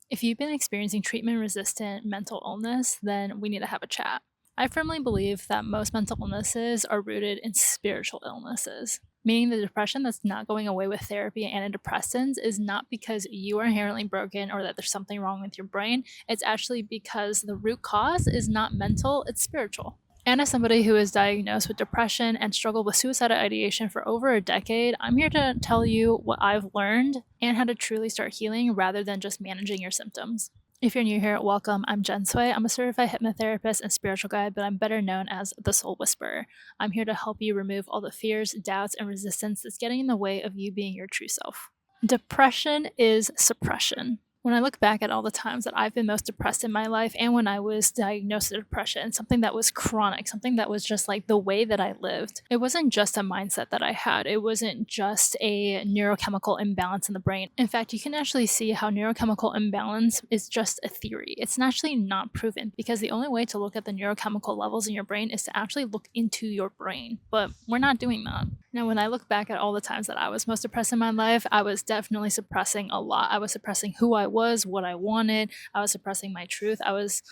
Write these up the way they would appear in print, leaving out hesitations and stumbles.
If you've been experiencing treatment-resistant mental illness, then we need to have a chat. I firmly believe that most mental illnesses are rooted in spiritual illnesses, meaning the depression that's not going away with therapy and antidepressants is not because you are inherently broken or that there's something wrong with your brain. It's actually because the root cause is not mental, it's spiritual. And as somebody who is diagnosed with depression and struggled with suicidal ideation for over a decade, I'm here to tell you what I've learned and how to truly start healing rather than just managing your symptoms. If you're new here, welcome. I'm Jen Sway. I'm a certified hypnotherapist and spiritual guide, but I'm better known as the Soul Whisperer. I'm here to help you remove all the fears, doubts, and resistance that's getting in the way of you being your true self. Depression is suppression. When I look back at all the times that I've been most depressed in my life and when I was diagnosed with depression, something that was chronic, something that was just like the way that I lived, it wasn't just a mindset that I had. It wasn't just a neurochemical imbalance in the brain. In fact, you can actually see how neurochemical imbalance is just a theory. It's actually not proven because the only way to look at the neurochemical levels in your brain is to actually look into your brain. But we're not doing that. Now, when I look back at all the times that I was most depressed in my life, I was definitely suppressing a lot. I was suppressing who I was, what I wanted. I was suppressing my truth. I was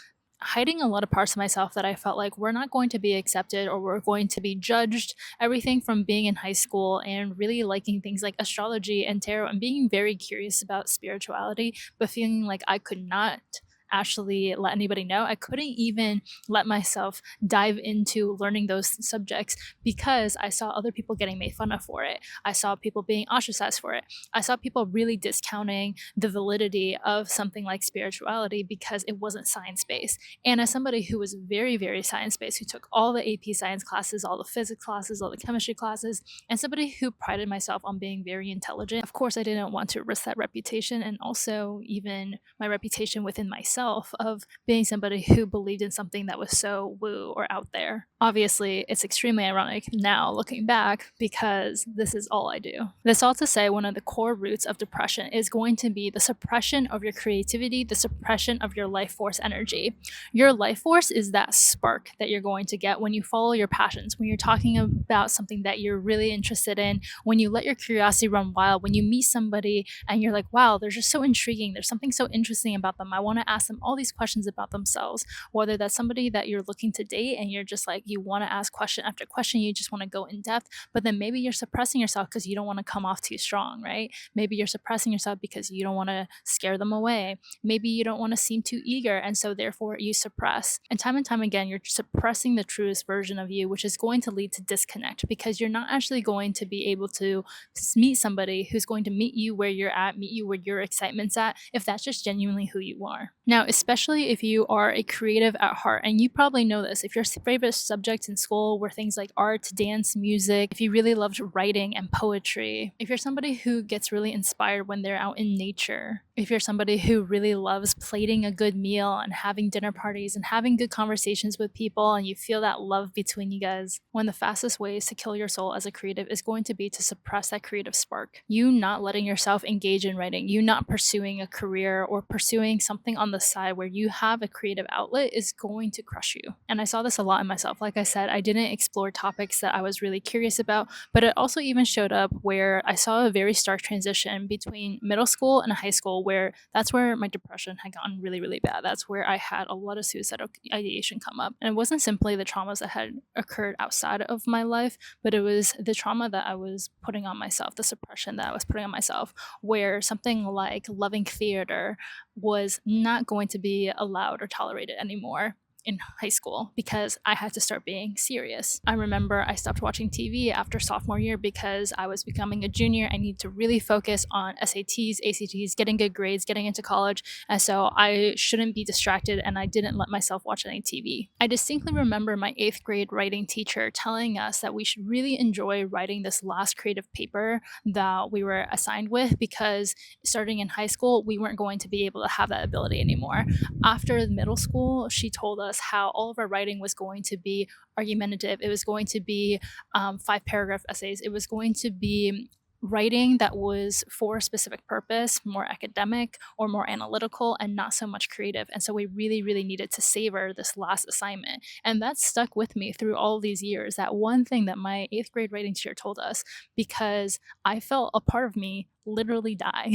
hiding a lot of parts of myself that I felt like we're not going to be accepted or we're going to be judged. Everything from being in high school and really liking things like astrology and tarot and being very curious about spirituality, but feeling like I could not actually let anybody know. I couldn't even let myself dive into learning those subjects because I saw other people getting made fun of for it. I saw people being ostracized for it. I saw people really discounting the validity of something like spirituality because it wasn't science-based. And as somebody who was very, very science-based, who took all the AP science classes, all the physics classes, all the chemistry classes, and somebody who prided myself on being very intelligent, of course, I didn't want to risk that reputation and also even my reputation within myself of being somebody who believed in something that was so woo or out there. Obviously, it's extremely ironic now looking back because this is all I do. This all to say one of the core roots of depression is going to be the suppression of your creativity, the suppression of your life force energy. Your life force is that spark that you're going to get when you follow your passions, when you're talking about something that you're really interested in, when you let your curiosity run wild, when you meet somebody and you're like, wow, they're just so intriguing. There's something so interesting about them. I want to ask them all these questions about themselves, whether that's somebody that you're looking to date and you're just like, you want to ask question after question, you just want to go in depth, but then maybe you're suppressing yourself because you don't want to come off too strong, right? Maybe you're suppressing yourself because you don't want to scare them away. Maybe you don't want to seem too eager, and so therefore you suppress. And time again, you're suppressing the truest version of you, which is going to lead to disconnect because you're not actually going to be able to meet somebody who's going to meet you where you're at, meet you where your excitement's at, if that's just genuinely who you are. Now, especially if you are a creative at heart, and you probably know this, if your favorite subjects in school were things like art, dance, music, if you really loved writing and poetry, if you're somebody who gets really inspired when they're out in nature, if you're somebody who really loves plating a good meal and having dinner parties and having good conversations with people and you feel that love between you guys, one of the fastest ways to kill your soul as a creative is going to be to suppress that creative spark. You not letting yourself engage in writing, you not pursuing a career or pursuing something on the side where you have a creative outlet is going to crush you. And I saw this a lot in myself. Like I said, I didn't explore topics that I was really curious about, but it also even showed up where I saw a very stark transition between middle school and high school, where that's where my depression had gotten really, really bad. That's where I had a lot of suicidal ideation come up. And it wasn't simply the traumas that had occurred outside of my life, but it was the trauma that I was putting on myself, the suppression that I was putting on myself, where something like loving theater was not going to be allowed or tolerated anymore in high school because I had to start being serious. I remember I stopped watching TV after sophomore year because I was becoming a junior. I need to really focus on SATs, ACTs, getting good grades, getting into college, and so I shouldn't be distracted, and I didn't let myself watch any TV. I distinctly remember my 8th grade writing teacher telling us that we should really enjoy writing this last creative paper that we were assigned with because starting in high school, we weren't going to be able to have that ability anymore. After middle school, she told us how all of our writing was going to be argumentative. It was going to be 5-paragraph essays. It was going to be writing that was for a specific purpose, more academic or more analytical and not so much creative. And so we really, really needed to savor this last assignment. And that stuck with me through all these years, that one thing that my 8th grade writing teacher told us, because I felt a part of me literally die.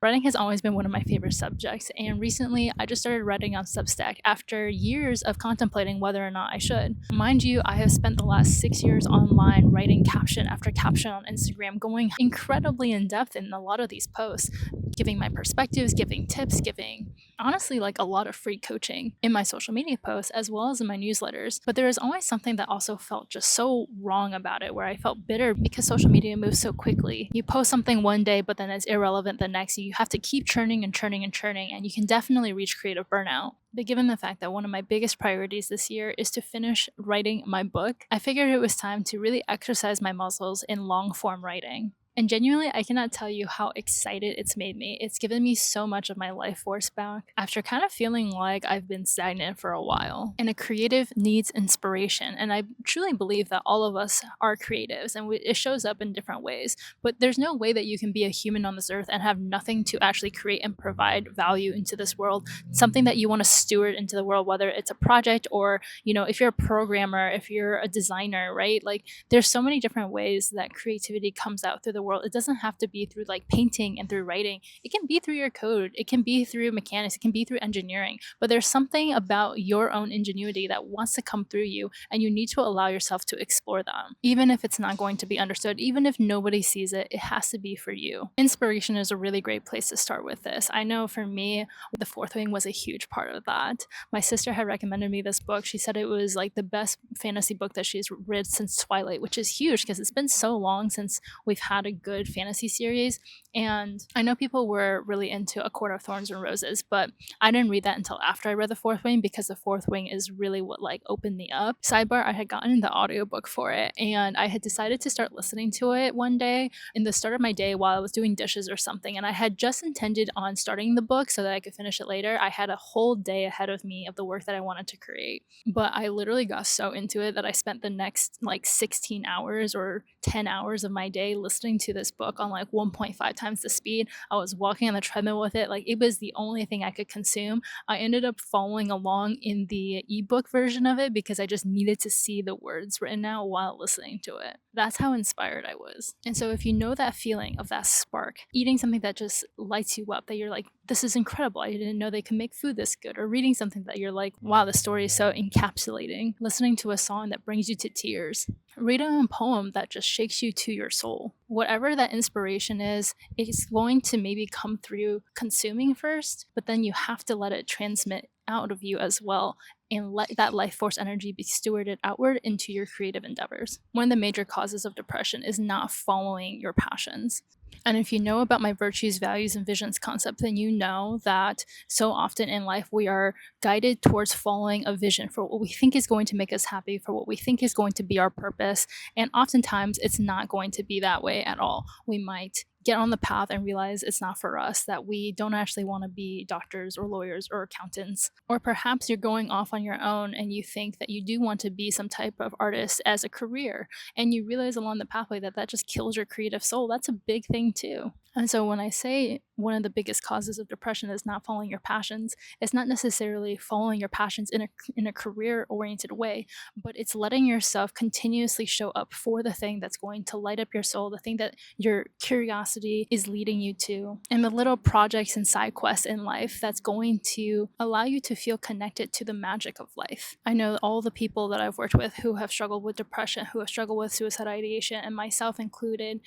Writing has always been one of my favorite subjects, and recently I just started writing on Substack after years of contemplating whether or not I should. Mind you, I have spent the last 6 years online writing caption after caption on Instagram, going incredibly in depth in a lot of these posts, giving my perspectives, giving tips, giving honestly like a lot of free coaching in my social media posts as well as in my newsletters. But there was always something that also felt just so wrong about it, where I felt bitter because social media moves so quickly. You post something one day, but then it's irrelevant the next. You have to keep churning and churning and churning, and you can definitely reach creative burnout. But given the fact that one of my biggest priorities this year is to finish writing my book, I figured it was time to really exercise my muscles in long form writing. And genuinely, I cannot tell you how excited it's made me. It's given me so much of my life force back after kind of feeling like I've been stagnant for a while. And a creative needs inspiration. And I truly believe that all of us are creatives, and it shows up in different ways. But there's no way that you can be a human on this earth and have nothing to actually create and provide value into this world, something that you want to steward into the world, whether it's a project or, if you're a programmer, if you're a designer, right? Like, there's so many different ways that creativity comes out through the world. It doesn't have to be through like painting and through writing. It can be through your code. It can be through mechanics. It can be through engineering. But there's something about your own ingenuity that wants to come through you, and you need to allow yourself to explore them. Even if it's not going to be understood, even if nobody sees it, it has to be for you. Inspiration is a really great place to start with this. I know for me, The Fourth Wing was a huge part of that. My sister had recommended me this book. She said it was like the best fantasy book that she's read since Twilight, which is huge because it's been so long since we've had a good fantasy series. And I know people were really into A Court of Thorns and Roses, but I didn't read that until after I read The Fourth Wing, because The Fourth Wing is really what like opened me up. Sidebar, I had gotten the audiobook for it, and I had decided to start listening to it one day in the start of my day while I was doing dishes or something, and I had just intended on starting the book so that I could finish it later. I had a whole day ahead of me of the work that I wanted to create, but I literally got so into it that I spent the next like 16 hours or 10 hours of my day listening to this book on like 1.5 times the speed. I was walking on the treadmill with it. Like, it was the only thing I could consume. I ended up following along in the ebook version of it because I just needed to see the words written out while listening to it. That's how inspired I was. And so if you know that feeling of that spark, eating something that just lights you up, that you're like, this is incredible, I didn't know they could make food this good, or reading something that you're like, wow, the story is so encapsulating, listening to a song that brings you to tears, reading a poem that just shakes you to your soul. Whatever that inspiration is, it's going to maybe come through consuming first, but then you have to let it transmit out of you as well, and let that life force energy be stewarded outward into your creative endeavors. One of the major causes of depression is not following your passions. And if you know about my virtues, values, and visions concept, then you know that so often in life we are guided towards following a vision for what we think is going to make us happy, for what we think is going to be our purpose. And oftentimes it's not going to be that way at all. We might get on the path and realize it's not for us, that we don't actually want to be doctors or lawyers or accountants. Or perhaps you're going off on your own and you think that you do want to be some type of artist as a career, and you realize along the pathway that that just kills your creative soul. That's a big thing too. And so when I say one of the biggest causes of depression is not following your passions, it's not necessarily following your passions in a career-oriented way, but it's letting yourself continuously show up for the thing that's going to light up your soul, the thing that your curiosity is leading you to, and the little projects and side quests in life that's going to allow you to feel connected to the magic of life. I know all the people that I've worked with who have struggled with depression, who have struggled with suicide ideation, and myself included,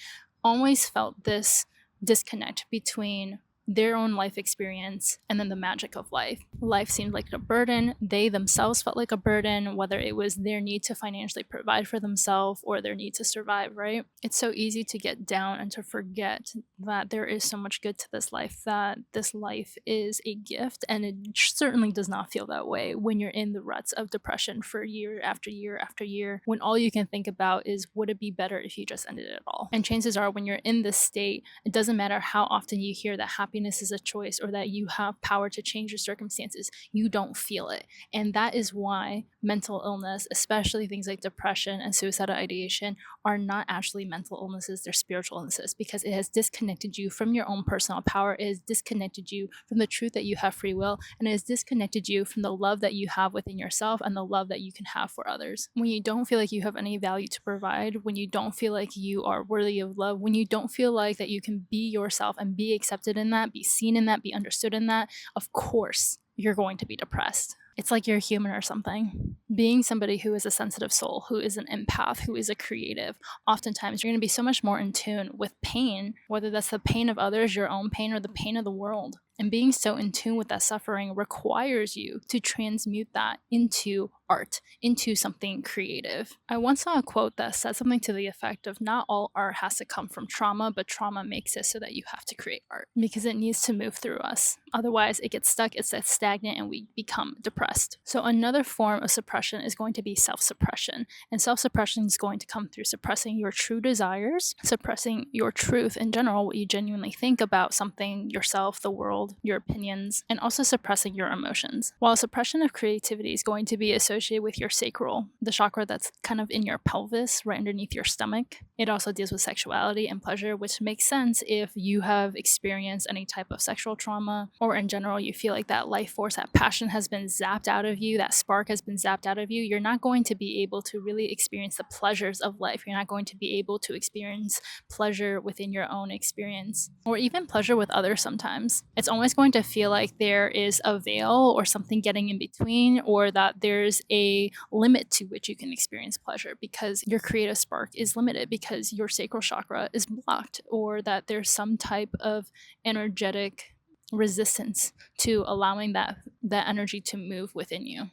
always felt this disconnect between their own life experience and then the magic of life. Life seemed like a burden. They themselves felt like a burden, whether it was their need to financially provide for themselves or their need to survive, right? It's so easy to get down and to forget that there is so much good to this life, that this life is a gift, and it certainly does not feel that way when you're in the ruts of depression for year after year after year, when all you can think about is, would it be better if you just ended it all? And chances are when you're in this state, it doesn't matter how often you hear that happiness happiness is a choice or that you have power to change your circumstances, you don't feel it. And that is why mental illness, especially things like depression and suicidal ideation, are not actually mental illnesses, they're spiritual illnesses, because it has disconnected you from your own personal power. It has disconnected you from the truth that you have free will, and it has disconnected you from the love that you have within yourself and the love that you can have for others. When you don't feel like you have any value to provide, when you don't feel like you are worthy of love, when you don't feel like that you can be yourself and be accepted in that, be seen in that, be understood in that, of course you're going to be depressed. It's like you're human or something. Being somebody who is a sensitive soul, who is an empath, who is a creative, oftentimes you're going to be so much more in tune with pain, whether that's the pain of others, your own pain, or the pain of the world. And being so in tune with that suffering requires you to transmute that into art, into something creative. I once saw a quote that said something to the effect of, not all art has to come from trauma, but trauma makes it so that you have to create art because it needs to move through us. Otherwise, it gets stuck, it's stagnant, and we become depressed. So another form of suppression is going to be self-suppression. And self-suppression is going to come through suppressing your true desires, suppressing your truth in general, what you genuinely think about something, yourself, the world, your opinions, and also suppressing your emotions. While suppression of creativity is going to be associated with your sacral, the chakra that's kind of in your pelvis, right underneath your stomach. It also deals with sexuality and pleasure, which makes sense if you have experienced any type of sexual trauma, or in general you feel like that life force, that passion has been zapped out of you, that spark has been zapped out of you. You're not going to be able to really experience the pleasures of life. You're not going to be able to experience pleasure within your own experience, or even pleasure with others sometimes. It's almost going to feel like there is a veil or something getting in between, or that there's a limit to which you can experience pleasure because your creative spark is limited because your sacral chakra is blocked, or that there's some type of energetic resistance to allowing that energy to move within you.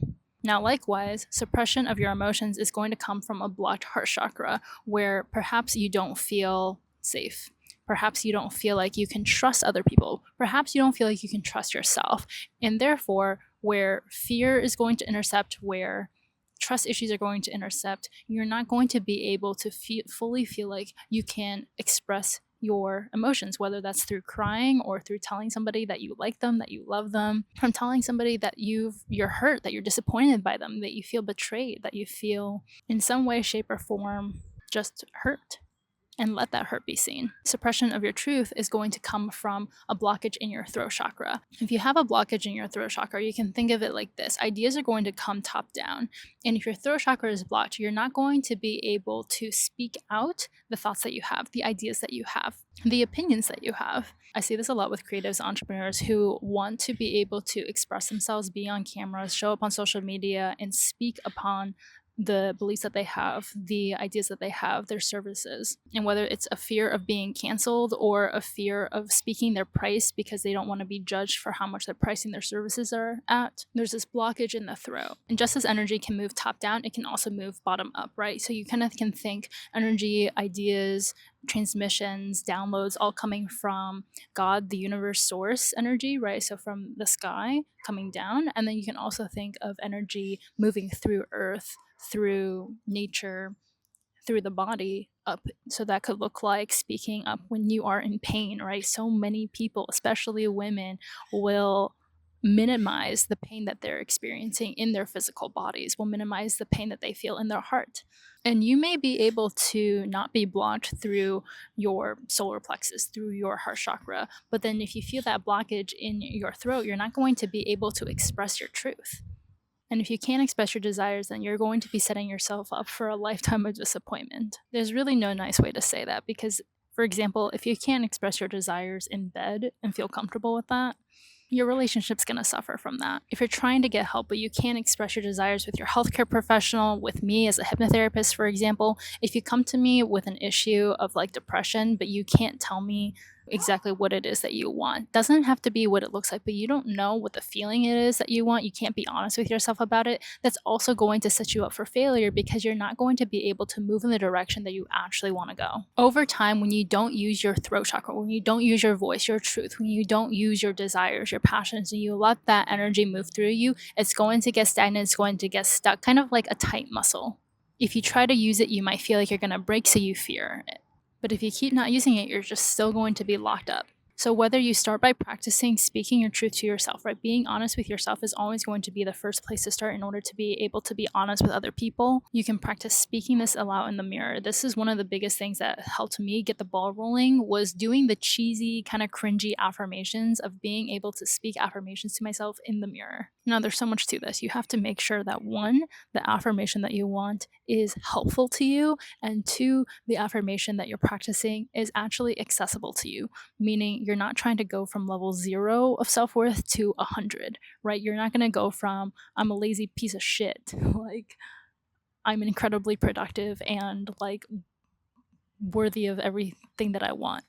Now, likewise, suppression of your emotions is going to come from a blocked heart chakra, where perhaps you don't feel safe. Perhaps you don't feel like you can trust other people. Perhaps you don't feel like you can trust yourself. And therefore, where fear is going to intercept, where trust issues are going to intercept, you're not going to be able to fully feel like you can express your emotions, whether that's through crying or through telling somebody that you like them, that you love them, from telling somebody that you're hurt, that you're disappointed by them, that you feel betrayed, that you feel in some way, shape, or form just hurt. And let that hurt be seen. Suppression of your truth is going to come from a blockage in your throat chakra. If you have a blockage in your throat chakra, you can think of it like this. Ideas are going to come top down. And if your throat chakra is blocked, you're not going to be able to speak out the thoughts that you have, the ideas that you have, the opinions that you have. I see this a lot with creatives, entrepreneurs who want to be able to express themselves, be on cameras, show up on social media, and speak upon the beliefs that they have, the ideas that they have, their services. And whether it's a fear of being canceled or a fear of speaking their price because they don't want to be judged for how much they're pricing their services are at, there's this blockage in the throat. And just as energy can move top down, it can also move bottom up, right? So you kind of can think energy, ideas, transmissions, downloads, all coming from God, the universe source energy, right? So from the sky coming down. And then you can also think of energy moving through earth, through nature, through the body up. So that could look like speaking up when you are in pain, right? So many people, especially women, will minimize the pain that they're experiencing in their physical bodies, will minimize the pain that they feel in their heart. And you may be able to not be blocked through your solar plexus, through your heart chakra, but then if you feel that blockage in your throat, you're not going to be able to express your truth. And if you can't express your desires, then you're going to be setting yourself up for a lifetime of disappointment. There's really no nice way to say that because, for example, if you can't express your desires in bed and feel comfortable with that, your relationship's going to suffer from that. If you're trying to get help, but you can't express your desires with your healthcare professional, with me as a hypnotherapist, for example, if you come to me with an issue of like depression, but you can't tell me exactly what it is that you want. Doesn't have to be what it looks like, but you don't know what the feeling it is that you want. You can't be honest with yourself about it. That's also going to set you up for failure because you're not going to be able to move in the direction that you actually want to go. Over time, when you don't use your throat chakra, when you don't use your voice, your truth, when you don't use your desires, your passions, and you let that energy move through you, it's going to get stagnant, it's going to get stuck, kind of like a tight muscle. If you try to use it, you might feel like you're going to break, so you fear it. But if you keep not using it, you're just still going to be locked up. So whether you start by practicing speaking your truth to yourself, right? Being honest with yourself is always going to be the first place to start in order to be able to be honest with other people. You can practice speaking this aloud in the mirror. This is one of the biggest things that helped me get the ball rolling, was doing the cheesy, kind of cringy affirmations of being able to speak affirmations to myself in the mirror. Now, there's so much to this. You have to make sure that one, the affirmation that you want is helpful to you, and two, the affirmation that you're practicing is actually accessible to you, meaning you're not trying to go from level 0 of self-worth to 100, right? You're not going to go from I'm a lazy piece of shit like I'm incredibly productive and like worthy of everything that I want.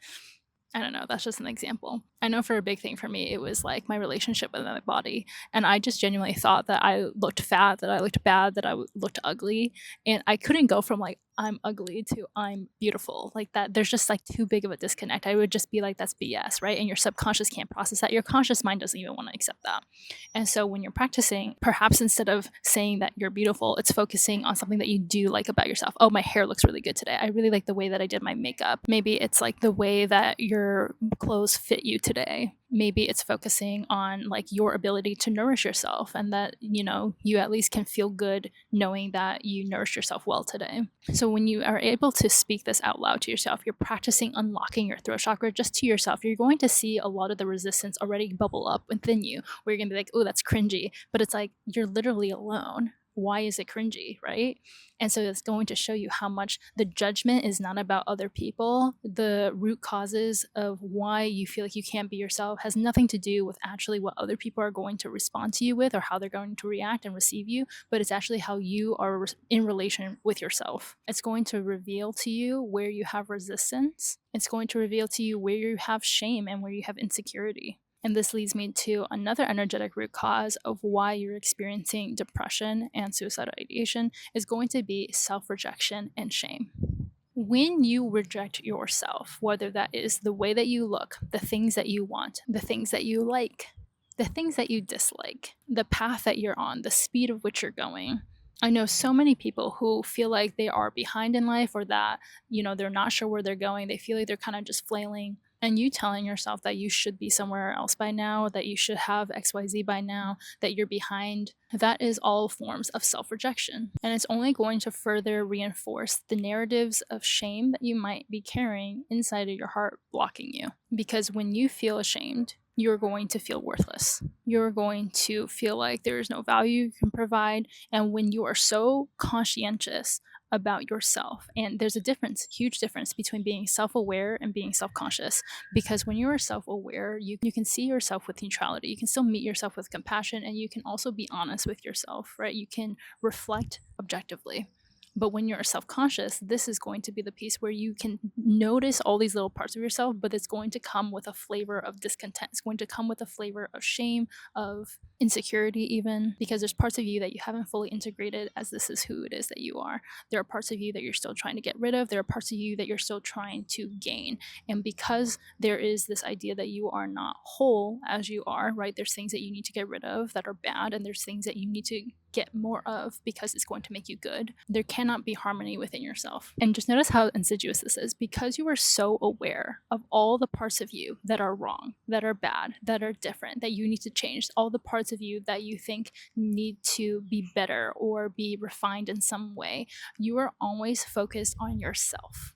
I don't know, that's just an example. I know for a big thing for me, it was like my relationship with my body. And I just genuinely thought that I looked fat, that I looked bad, that I looked ugly. And I couldn't go from like, I'm ugly to I'm beautiful. Like that, there's just like too big of a disconnect. I would just be like, that's BS, right? And your subconscious can't process that. Your conscious mind doesn't even want to accept that. And so when you're practicing, perhaps instead of saying that you're beautiful, it's focusing on something that you do like about yourself. Oh, my hair looks really good today. I really like the way that I did my makeup. Maybe it's like the way that your clothes fit you today. Maybe it's focusing on like your ability to nourish yourself, and that, you know, you at least can feel good knowing that you nourished yourself well today. So when you are able to speak this out loud to yourself, you're practicing unlocking your throat chakra just to yourself. You're going to see a lot of the resistance already bubble up within you, where you're going to be like, oh, that's cringy. But it's like, you're literally alone. Why is it cringy, right? And so it's going to show you how much the judgment is not about other people. The root causes of why you feel like you can't be yourself has nothing to do with actually what other people are going to respond to you with or how they're going to react and receive you, but it's actually how you are in relation with yourself. It's going to reveal to you where you have resistance. It's going to reveal to you where you have shame and where you have insecurity. And this leads me to another energetic root cause of why you're experiencing depression and suicidal ideation is going to be self-rejection and shame. When you reject yourself, whether that is the way that you look, the things that you want, the things that you like, the things that you dislike, the path that you're on, the speed of which you're going, I know so many people who feel like they are behind in life, or that, you know, they're not sure where they're going. They feel like they're kind of just flailing. And you telling yourself that you should be somewhere else by now, that you should have XYZ by now, that you're behind, that is all forms of self-rejection. And it's only going to further reinforce the narratives of shame that you might be carrying inside of your heart, blocking you. Because when you feel ashamed, you're going to feel worthless. You're going to feel like there is no value you can provide. And when you are so conscientious about yourself, and there's a difference, huge difference between being self-aware and being self-conscious, because when you are self-aware, you can see yourself with neutrality. You can still meet yourself with compassion, and you can also be honest with yourself, right? You can reflect objectively. But when you're self-conscious, this is going to be the piece where you can notice all these little parts of yourself, but it's going to come with a flavor of discontent. It's going to come with a flavor of shame, of insecurity even, because there's parts of you that you haven't fully integrated as this is who it is that you are. There are parts of you that you're still trying to get rid of. There are parts of you that you're still trying to gain. And because there is this idea that you are not whole as you are, right? There's things that you need to get rid of that are bad, and there's things that you need to get more of because it's going to make you good. There cannot be harmony within yourself. And just notice how insidious this is, because you are so aware of all the parts of you that are wrong, that are bad, that are different, that you need to change, all the parts of you that you think need to be better or be refined in some way. You are always focused on yourself.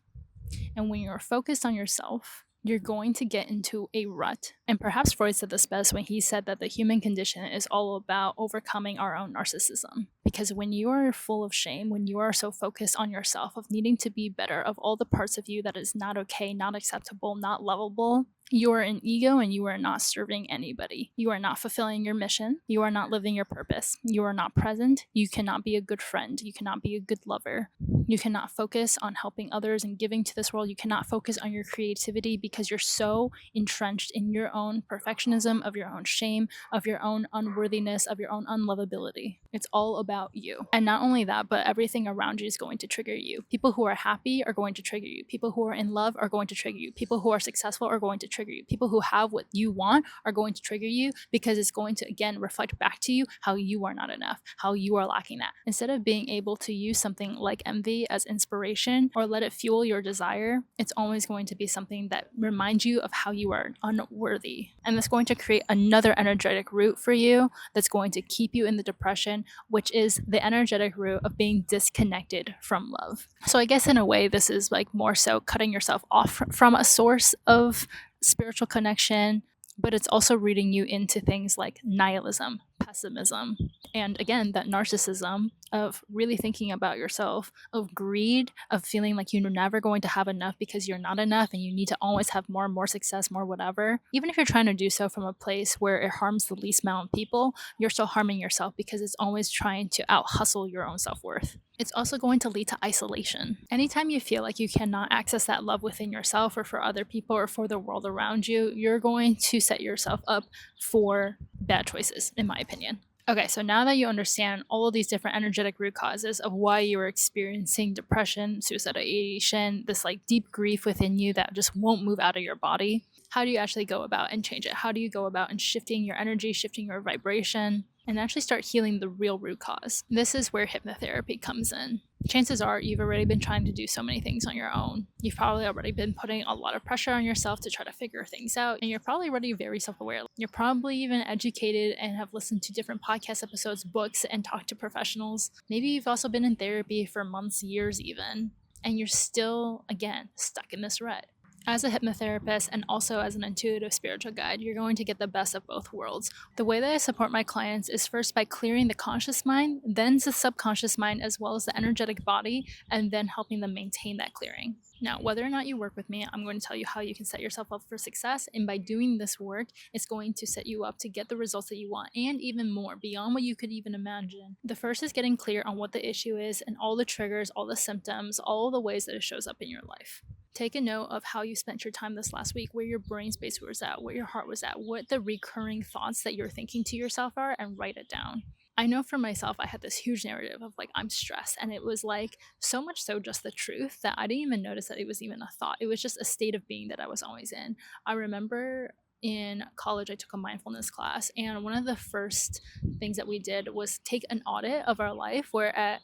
And when you're focused on yourself, you're going to get into a rut. And perhaps Freud said this best when he said that the human condition is all about overcoming our own narcissism. Because when you are full of shame, when you are so focused on yourself, of needing to be better, of all the parts of you that is not okay, not acceptable, not lovable, you are an ego and you are not serving anybody. You are not fulfilling your mission. You are not living your purpose. You are not present. You cannot be a good friend. You cannot be a good lover. You cannot focus on helping others and giving to this world. You cannot focus on your creativity because you're so entrenched in your own perfectionism, of your own shame, of your own unworthiness, of your own unlovability. It's all about you. And not only that, but everything around you is going to trigger you. People who are happy are going to trigger you. People who are in love are going to trigger you. People who are successful are going to trigger trigger you. People who have what you want are going to trigger you because it's going to, again, reflect back to you how you are not enough, how you are lacking that. Instead of being able to use something like envy as inspiration or let it fuel your desire, it's always going to be something that reminds you of how you are unworthy. And that's going to create another energetic root for you that's going to keep you in the depression, which is the energetic root of being disconnected from love. So I guess in a way, this is like more so cutting yourself off from a source of spiritual connection, but it's also rooting you into things like nihilism, pessimism, and again, that narcissism of really thinking about yourself, of greed, of feeling like you're never going to have enough because you're not enough and you need to always have more and more success, more whatever. Even if you're trying to do so from a place where it harms the least amount of people, you're still harming yourself because it's always trying to out hustle your own self-worth. It's also going to lead to isolation. Anytime you feel like you cannot access that love within yourself or for other people or for the world around you, you're going to set yourself up for bad choices, in my opinion. Okay, so now that you understand all of these different energetic root causes of why you are experiencing depression, suicidal ideation, this like deep grief within you that just won't move out of your body, how do you actually go about and change it? How do you go about and shifting your energy, shifting your vibration, and actually start healing the real root cause? This is where hypnotherapy comes in. Chances are you've already been trying to do so many things on your own. You've probably already been putting a lot of pressure on yourself to try to figure things out, and you're probably already very self-aware. You're probably even educated and have listened to different podcast episodes, books, and talked to professionals. Maybe you've also been in therapy for months, years even, and you're still, again, stuck in this rut. As a hypnotherapist and also as an intuitive spiritual guide, you're going to get the best of both worlds. The way that I support my clients is first by clearing the conscious mind, then the subconscious mind, as well as the energetic body, and then helping them maintain that clearing. Now, whether or not you work with me, I'm going to tell you how you can set yourself up for success. And by doing this work, it's going to set you up to get the results that you want and even more beyond what you could even imagine. The first is getting clear on what the issue is and all the triggers, all the symptoms, all the ways that it shows up in your life. Take a note of how you spent your time this last week, where your brain space was at, where your heart was at, what the recurring thoughts that you're thinking to yourself are, and write it down. I know for myself, I had this huge narrative of like, I'm stressed. And it was like so much so just the truth that I didn't even notice that it was even a thought. It was just a state of being that I was always in. I remember in college, I took a mindfulness class. And one of the first things that we did was take an audit of our life where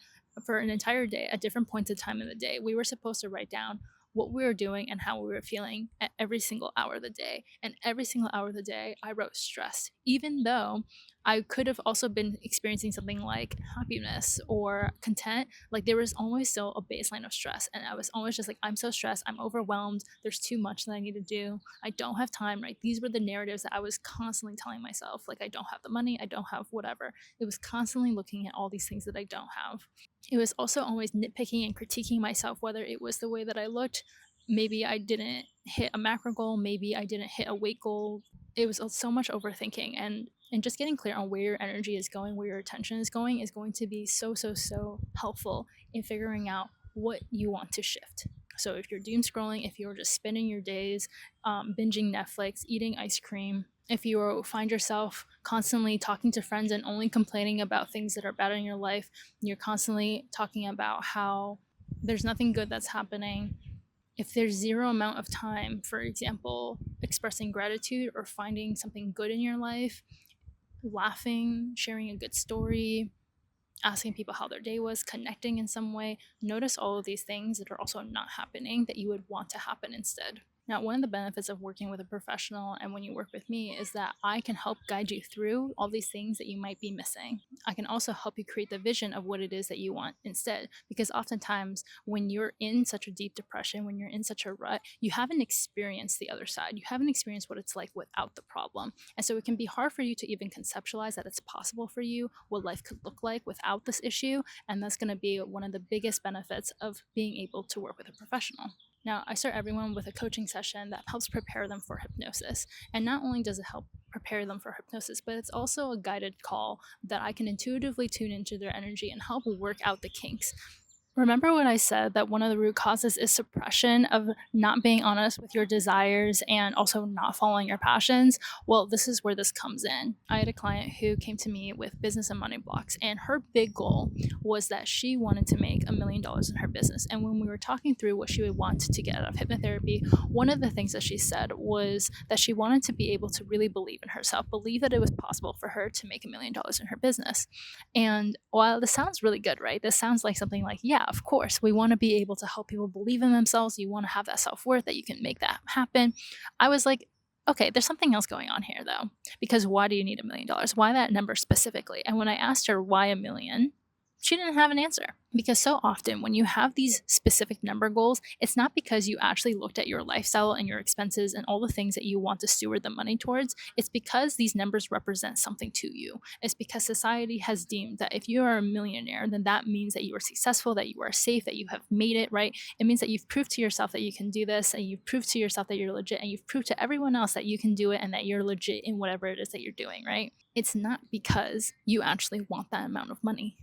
for an entire day, at different points of time in the day, we were supposed to write down what we were doing and how we were feeling at every single hour of the day. And every single hour of the day, I wrote stress, even though I could have also been experiencing something like happiness or content. Like there was always still a baseline of stress. And I was always just like, I'm so stressed. I'm overwhelmed. There's too much that I need to do. I don't have time, right? These were the narratives that I was constantly telling myself. Like, I don't have the money. I don't have whatever. It was constantly looking at all these things that I don't have. It was also always nitpicking and critiquing myself, whether it was the way that I looked. Maybe I didn't hit a macro goal. Maybe I didn't hit a weight goal. It was so much overthinking, and just getting clear on where your energy is going, where your attention is going to be so helpful in figuring out what you want to shift. So if you're doom scrolling, if you're just spending your days binging Netflix, eating ice cream, if you find yourself constantly talking to friends and only complaining about things that are bad in your life, you're constantly talking about how there's nothing good that's happening. If there's zero amount of time, for example, expressing gratitude or finding something good in your life, laughing, sharing a good story, asking people how their day was, connecting in some way, notice all of these things that are also not happening that you would want to happen instead. Now, one of the benefits of working with a professional and when you work with me is that I can help guide you through all these things that you might be missing. I can also help you create the vision of what it is that you want instead, because oftentimes when you're in such a deep depression, when you're in such a rut, you haven't experienced the other side. You haven't experienced what it's like without the problem. And so it can be hard for you to even conceptualize that it's possible for you, what life could look like without this issue. And that's going to be one of the biggest benefits of being able to work with a professional. Now, I start everyone with a coaching session that helps prepare them for hypnosis. And not only does it help prepare them for hypnosis, but it's also a guided call that I can intuitively tune into their energy and help work out the kinks. Remember when I said that one of the root causes is suppression of not being honest with your desires and also not following your passions? Well, this is where this comes in. I had a client who came to me with business and money blocks, and her big goal was that she wanted to make $1 million in her business. And when we were talking through what she would want to get out of hypnotherapy, one of the things that she said was that she wanted to be able to really believe in herself, believe that it was possible for her to make $1 million in her business. And while this sounds really good, right? This sounds like something like, yeah, of course, we want to be able to help people believe in themselves. You want to have that self-worth that you can make that happen. I was like, okay, there's something else going on here though, because why do you need $1 million? Why that number specifically? And when I asked her why 1 million, she didn't have an answer. Because so often when you have these specific number goals, it's not because you actually looked at your lifestyle and your expenses and all the things that you want to steward the money towards. It's because these numbers represent something to you. It's because society has deemed that if you are a millionaire, then that means that you are successful, that you are safe, that you have made it, right? It means that you've proved to yourself that you can do this, and you've proved to yourself that you're legit, and you've proved to everyone else that you can do it and that you're legit in whatever it is that you're doing, right? It's not because you actually want that amount of money.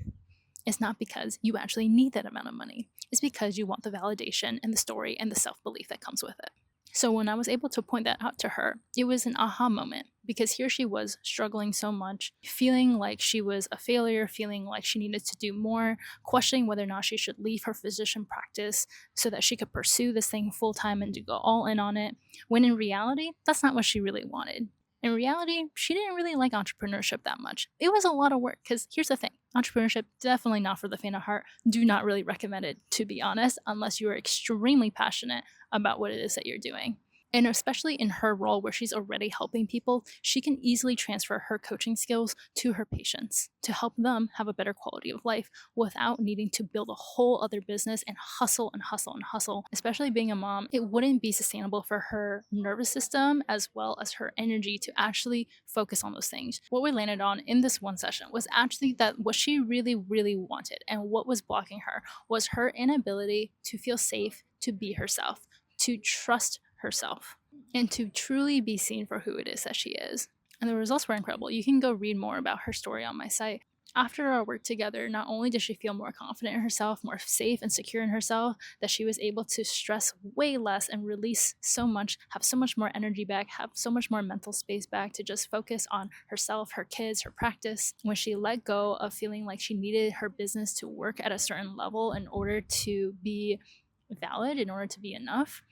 It's not because you actually need that amount of money. It's because you want the validation and the story and the self-belief that comes with it. So when I was able to point that out to her, it was an aha moment, because here she was struggling so much, feeling like she was a failure, feeling like she needed to do more, questioning whether or not she should leave her physician practice so that she could pursue this thing full time and to go all in on it, when in reality, that's not what she really wanted. In reality, she didn't really like entrepreneurship that much. It was a lot of work, because here's the thing. Entrepreneurship, definitely not for the faint of heart. Do not really recommend it, to be honest, unless you are extremely passionate about what it is that you're doing. And especially in her role where she's already helping people, she can easily transfer her coaching skills to her patients to help them have a better quality of life without needing to build a whole other business and hustle and hustle and hustle. Especially being a mom, it wouldn't be sustainable for her nervous system as well as her energy to actually focus on those things. What we landed on in this one session was actually that what she really, really wanted and what was blocking her was her inability to feel safe, to be herself, to trust herself, and to truly be seen for who it is that she is. And the results were incredible. You can go read more about her story on my site. After our work together, not only did she feel more confident in herself, more safe and secure in herself, that she was able to stress way less and release so much, have so much more energy back, have so much more mental space back to just focus on herself, her kids, her practice. When she let go of feeling like she needed her business to work at a certain level in order to be valid, in order to be enough,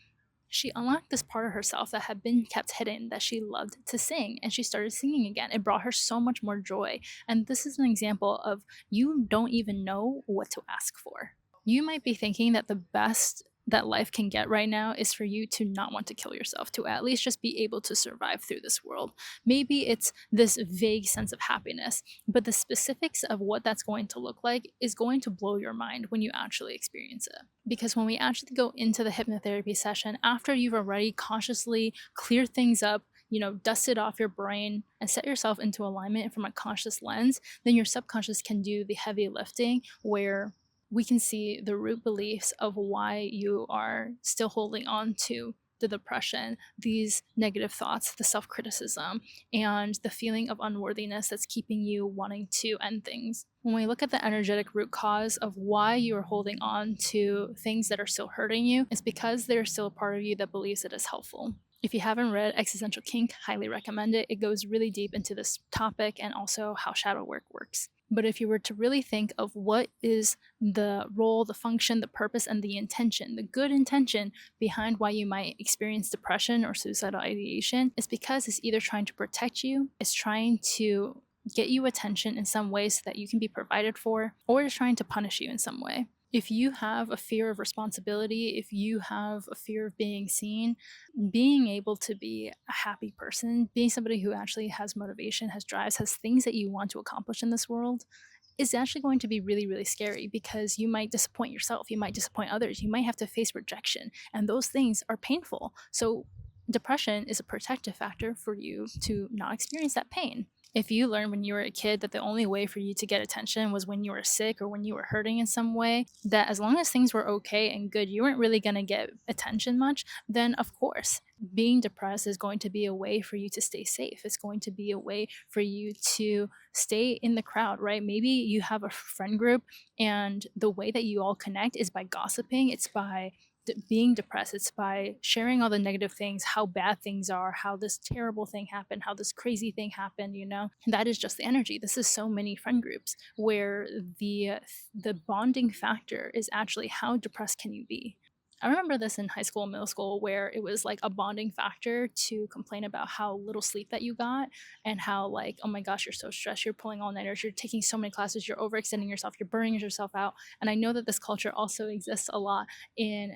she unlocked this part of herself that had been kept hidden, that she loved to sing, and she started singing again. It brought her so much more joy. And this is an example of you don't even know what to ask for. You might be thinking that the best that life can get right now is for you to not want to kill yourself, to at least just be able to survive through this world. Maybe it's this vague sense of happiness, but the specifics of what that's going to look like is going to blow your mind when you actually experience it. Because when we actually go into the hypnotherapy session, after you've already consciously cleared things up, dusted off your brain and set yourself into alignment from a conscious lens, then your subconscious can do the heavy lifting, where we can see the root beliefs of why you are still holding on to the depression, these negative thoughts, the self-criticism, and the feeling of unworthiness that's keeping you wanting to end things. When we look at the energetic root cause of why you are holding on to things that are still hurting you, it's because there's still a part of you that believes it is helpful. If you haven't read Existential Kink, highly recommend it. It goes really deep into this topic and also how shadow work works. But if you were to really think of what is the role, the function, the purpose, and the intention, the good intention behind why you might experience depression or suicidal ideation, it's because it's either trying to protect you, it's trying to get you attention in some way so that you can be provided for, or it's trying to punish you in some way. If you have a fear of responsibility, if you have a fear of being seen, being able to be a happy person, being somebody who actually has motivation, has drives, has things that you want to accomplish in this world, is actually going to be really, really scary, because you might disappoint yourself, you might disappoint others, you might have to face rejection, and those things are painful. So depression is a protective factor for you to not experience that pain. If you learned when you were a kid that the only way for you to get attention was when you were sick or when you were hurting in some way, that as long as things were okay and good, you weren't really going to get attention much, then of course, being depressed is going to be a way for you to stay safe. It's going to be a way for you to stay in the crowd, right? Maybe you have a friend group and the way that you all connect is by gossiping, it's by being depressed, it's by sharing all the negative things, how bad things are, how this terrible thing happened, how this crazy thing happened, you know. And that is just the energy. This is so many friend groups where the bonding factor is actually how depressed can you be. I remember this in high school and middle school where it was like a bonding factor to complain about how little sleep that you got and how, like, oh my gosh, you're so stressed, you're pulling all-nighters, you're taking so many classes, you're overextending yourself, you're burning yourself out. And I know that this culture also exists a lot in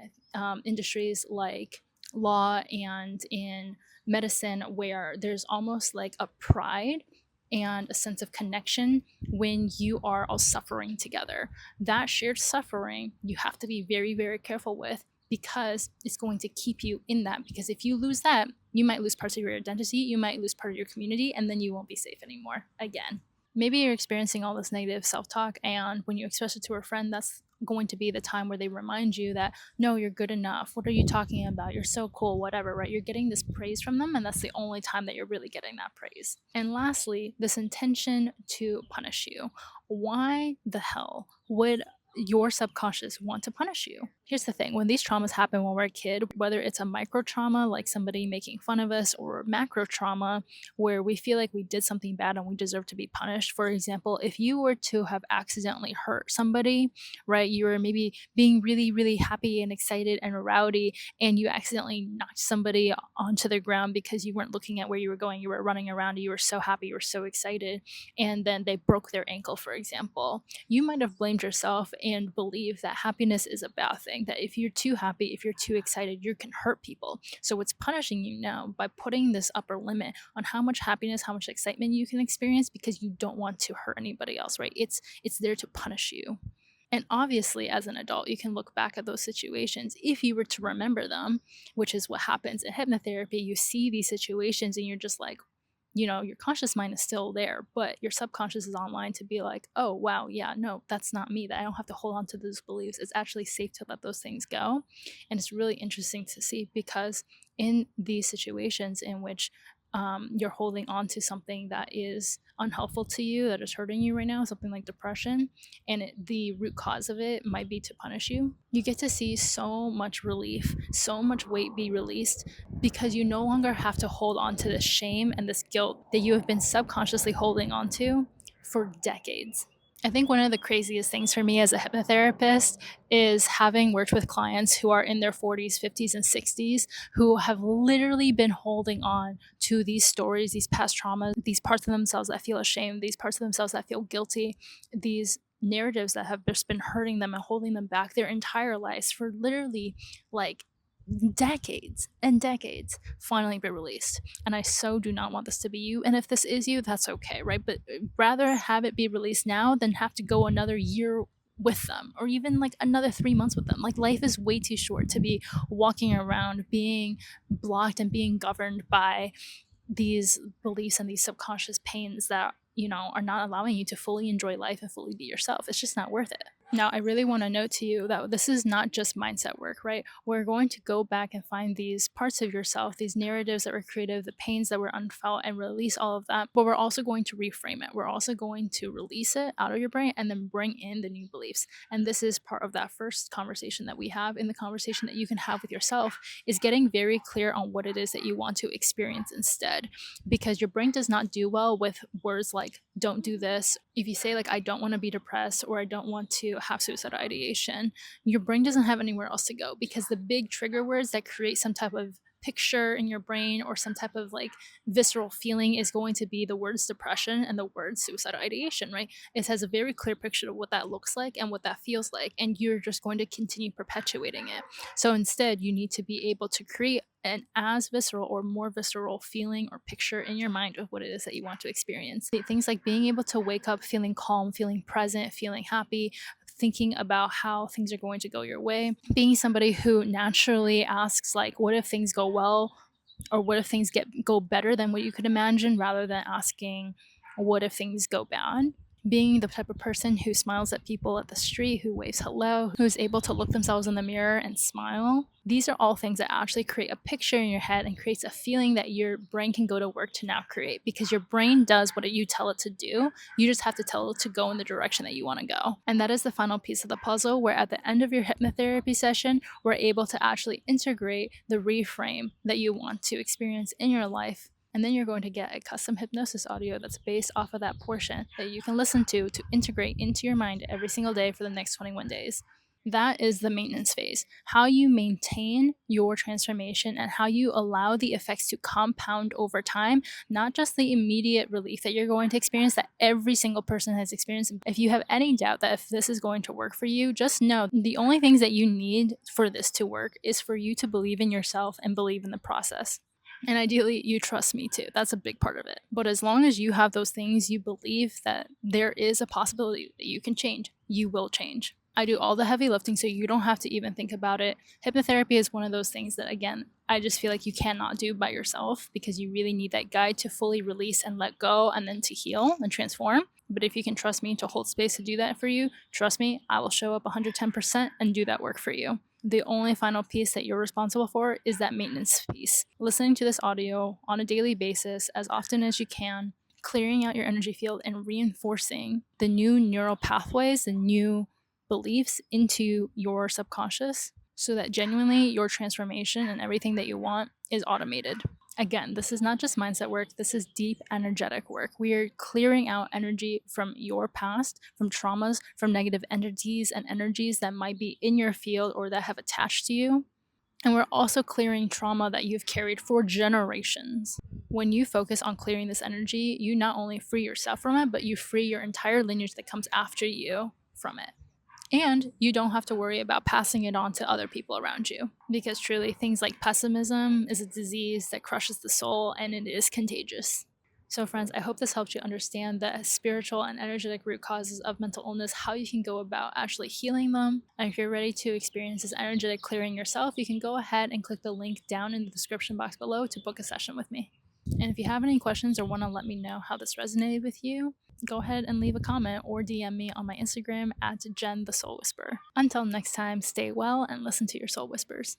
industries like law and in medicine, where there's almost like a pride and a sense of connection when you are all suffering together. That shared suffering you have to be very, very careful with, because it's going to keep you in that. Because if you lose that, you might lose parts of your identity, you might lose part of your community, and then you won't be safe anymore again. Maybe you're experiencing all this negative self-talk, and when you express it to a friend, that's going to be the time where they remind you that, no, you're good enough, what are you talking about, you're so cool, whatever, right? You're getting this praise from them, and that's the only time that you're really getting that praise. And lastly, this intention to punish you. Why the hell would your subconscious want to punish you? Here's the thing, when these traumas happen when we're a kid, whether it's a micro trauma like somebody making fun of us, or macro trauma where we feel like we did something bad and we deserve to be punished. For example, if you were to have accidentally hurt somebody, right, you were maybe being really, really happy and excited and rowdy, and you accidentally knocked somebody onto the ground because you weren't looking at where you were going, you were running around, you were so happy, you were so excited, and then they broke their ankle, for example. You might have blamed yourself and believed that happiness is a bad thing, that if you're too happy, if you're too excited, you can hurt people. So it's punishing you now by putting this upper limit on how much happiness, how much excitement you can experience, because you don't want to hurt anybody else, right? It's there to punish you. And obviously, as an adult, you can look back at those situations if you were to remember them, which is what happens in hypnotherapy. You see these situations and you're just like, you know, your conscious mind is still there, but your subconscious is online to be like, oh, wow, yeah, no, that's not me, that I don't have to hold on to those beliefs. It's actually safe to let those things go. And it's really interesting to see, because in these situations in which you're holding on to something that is unhelpful to you, that is hurting you right now, something like depression, and the root cause of it might be to punish you, you get to see so much relief, so much weight be released, because you no longer have to hold on to this shame and this guilt that you have been subconsciously holding on to for decades. I think one of the craziest things for me as a hypnotherapist is having worked with clients who are in their 40s, 50s, and 60s who have literally been holding on to these stories, these past traumas, these parts of themselves that feel ashamed, these parts of themselves that feel guilty, these narratives that have just been hurting them and holding them back their entire lives for literally like decades and decades, finally be released. And I so do not want this to be you. And if this is you, that's okay, right? But rather have it be released now than have to go another year with them, or even like another 3 months with them. Like, life is way too short to be walking around being blocked and being governed by these beliefs and these subconscious pains that, you know, are not allowing you to fully enjoy life and fully be yourself. It's just not worth it. Now, I really want to note to you that this is not just mindset work, right? We're going to go back and find these parts of yourself, these narratives that were creative, the pains that were unfelt, and release all of that. But we're also going to reframe it. We're also going to release it out of your brain and then bring in the new beliefs. And this is part of that first conversation that we have. In the conversation that you can have with yourself is getting very clear on what it is that you want to experience instead. Because your brain does not do well with words like, don't do this. If you say like, I don't want to be depressed, or I don't want to have suicidal ideation, your brain doesn't have anywhere else to go, because the big trigger words that create some type of picture in your brain or some type of like visceral feeling is going to be the words depression and the word suicidal ideation, right? It has a very clear picture of what that looks like and what that feels like, and you're just going to continue perpetuating it. So instead, you need to be able to create an as visceral or more visceral feeling or picture in your mind of what it is that you want to experience. Things like being able to wake up feeling calm, feeling present, feeling happy, thinking about how things are going to go your way, being somebody who naturally asks like, what if things go well, or what if things go better than what you could imagine, rather than asking, what if things go bad? Being the type of person who smiles at people at the street, who waves hello, who's able to look themselves in the mirror and smile. These are all things that actually create a picture in your head and creates a feeling that your brain can go to work to now create, because your brain does what you tell it to do. You just have to tell it to go in the direction that you want to go. And that is the final piece of the puzzle, where at the end of your hypnotherapy session, we're able to actually integrate the reframe that you want to experience in your life. And then you're going to get a custom hypnosis audio that's based off of that portion that you can listen to integrate into your mind every single day for the next 21 days. That is the maintenance phase. How you maintain your transformation and how you allow the effects to compound over time, not just the immediate relief that you're going to experience that every single person has experienced. If you have any doubt that if this is going to work for you, just know the only things that you need for this to work is for you to believe in yourself and believe in the process. And ideally, you trust me too. That's a big part of it. But as long as you have those things, you believe that there is a possibility that you can change, you will change. I do all the heavy lifting, so you don't have to even think about it. Hypnotherapy is one of those things that, again, I just feel like you cannot do by yourself, because you really need that guide to fully release and let go and then to heal and transform. But if you can trust me to hold space to do that for you, trust me, I will show up 110% and do that work for you. The only final piece that you're responsible for is that maintenance piece. Listening to this audio on a daily basis as often as you can, clearing out your energy field and reinforcing the new neural pathways, the new beliefs into your subconscious, so that genuinely your transformation and everything that you want is automated. Again, this is not just mindset work, this is deep energetic work. We are clearing out energy from your past, from traumas, from negative entities and energies that might be in your field or that have attached to you. And we're also clearing trauma that you've carried for generations. When you focus on clearing this energy, you not only free yourself from it, but you free your entire lineage that comes after you from it. And you don't have to worry about passing it on to other people around you, because truly things like pessimism is a disease that crushes the soul, and it is contagious. So friends, I hope this helped you understand the spiritual and energetic root causes of mental illness, how you can go about actually healing them. And if you're ready to experience this energetic clearing yourself, you can go ahead and click the link down in the description box below to book a session with me. And if you have any questions or want to let me know how this resonated with you, go ahead and leave a comment or DM me on my Instagram at Jen the Soul Whisperer. Until next time, stay well and listen to your soul whispers.